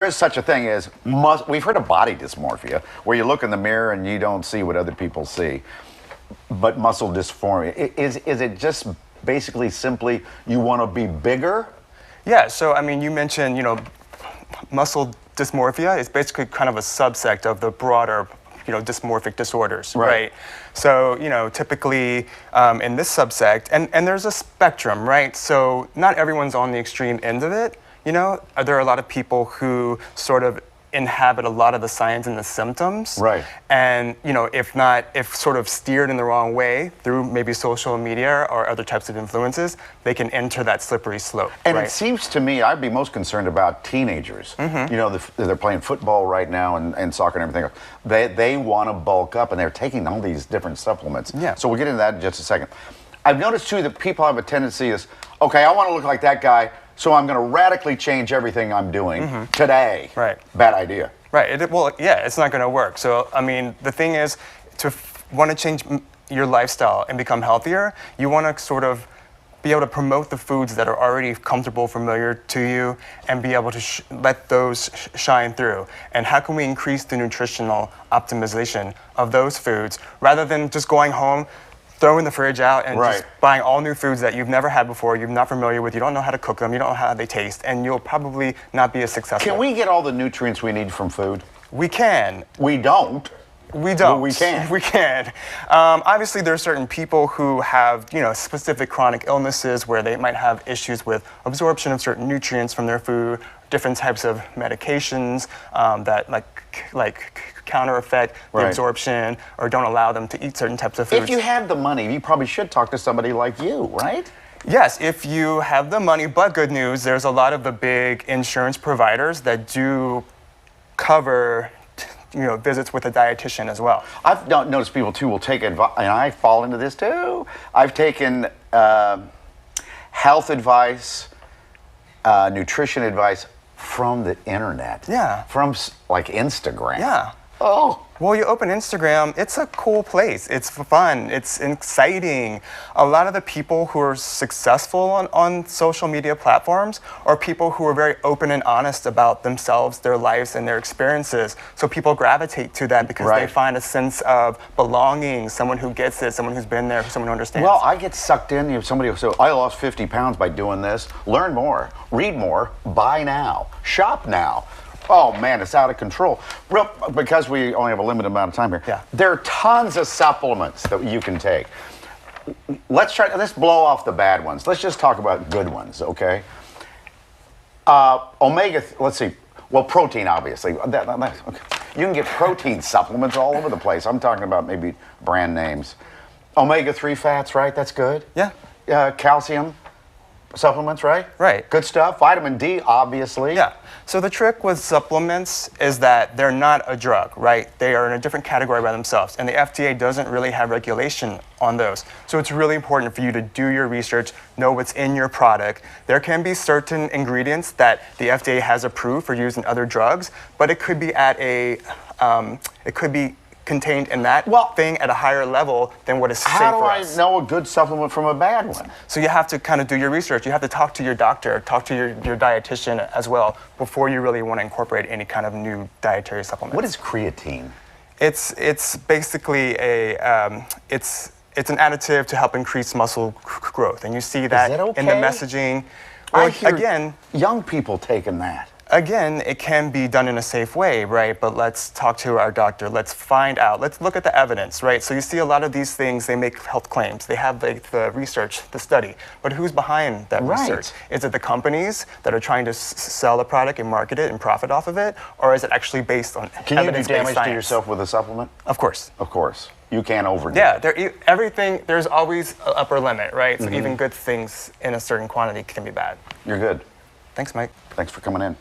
There's such a thing as we've heard of body dysmorphia, where you look in the mirror and you don't see what other people see. But muscle dysphoria, is it just basically simply you want to be bigger? Yeah, so I mean, you mentioned, muscle dysmorphia is basically kind of a subsect of the broader, dysmorphic disorders, right? So, typically in this subsect, and there's a spectrum, right? So not everyone's on the extreme end of it. There are a lot of people who sort of inhabit a lot of the signs and the symptoms. Right. And, if sort of steered in the wrong way through maybe social media or other types of influences, they can enter that slippery slope. And right? It seems to me, I'd be most concerned about teenagers. Mm-hmm. They're playing football right now and soccer and everything else. They want to bulk up and they're taking all these different supplements. Yeah. So we'll get into that in just a second. I've noticed too that people have a tendency is, okay, I want to look like that guy, so I'm going to radically change everything I'm doing today. Right. Bad idea. Right. It's not going to work. So, I mean, the thing is, to want to change your lifestyle and become healthier, you want to sort of be able to promote the foods that are already comfortable, familiar to you, and be able to let those shine through. And how can we increase the nutritional optimization of those foods rather than just going home, throwing the fridge out and just buying all new foods that you've never had before, you're not familiar with, you don't know how to cook them, you don't know how they taste, and you'll probably not be as successful. Can we get all the nutrients we need from food? We can. We don't. We don't. Well, we can. We can. Obviously, there are certain people who have, specific chronic illnesses where they might have issues with absorption of certain nutrients from their food, different types of medications that counter affect the absorption or don't allow them to eat certain types of foods. If you have the money, you probably should talk to somebody like you, right? Yes, if you have the money, but good news, there's a lot of the big insurance providers that do cover visits with a dietitian as well. I've noticed people too will take advice, and I fall into this too. I've taken health advice, nutrition advice from the internet. Yeah. From like Instagram. Yeah. Oh. Well, you open Instagram, it's a cool place. It's fun, it's exciting. A lot of the people who are successful on social media platforms are people who are very open and honest about themselves, their lives, and their experiences. So people gravitate to that because they find a sense of belonging, someone who gets it, someone who's been there, someone who understands. Well, I get sucked in. You have somebody who says, I lost 50 pounds by doing this. Learn more, read more, buy now, shop now. Oh man, it's out of control. Because we only have a limited amount of time here. Yeah. There are tons of supplements that you can take. Let's blow off the bad ones. Let's just talk about good ones, okay? Let's see. Well, protein, obviously. Okay. You can get protein supplements all over the place. I'm talking about maybe brand names. Omega-3 fats, right? That's good. Yeah. Calcium supplements, right? Right. Good stuff. Vitamin D, obviously. Yeah. So the trick with supplements is that they're not a drug, right? They are in a different category by themselves, and the FDA doesn't really have regulation on those. So it's really important for you to do your research, know what's in your product. There can be certain ingredients that the FDA has approved for use in other drugs, but it could be contained in that thing at a higher level than what is safe for us. How do I know a good supplement from a bad one? So you have to kind of do your research. You have to talk to your doctor, talk to your dietitian as well before you really want to incorporate any kind of new dietary supplement. What is creatine? It's basically it's an additive to help increase muscle growth, and you see that in the messaging. Well, I hear again, young people taking that. Again, it can be done in a safe way, right? But let's talk to our doctor. Let's find out. Let's look at the evidence, right? So you see a lot of these things, they make health claims. They have the research, the study. But who's behind that research? Is it the companies that are trying to sell the product and market it and profit off of it? Or is it actually based on evidence-based science? Can you do damage to yourself with a supplement? Of course. Of course. You can't overdo it. Yeah, there's always an upper limit, right? So even good things in a certain quantity can be bad. You're good. Thanks, Mike. Thanks for coming in.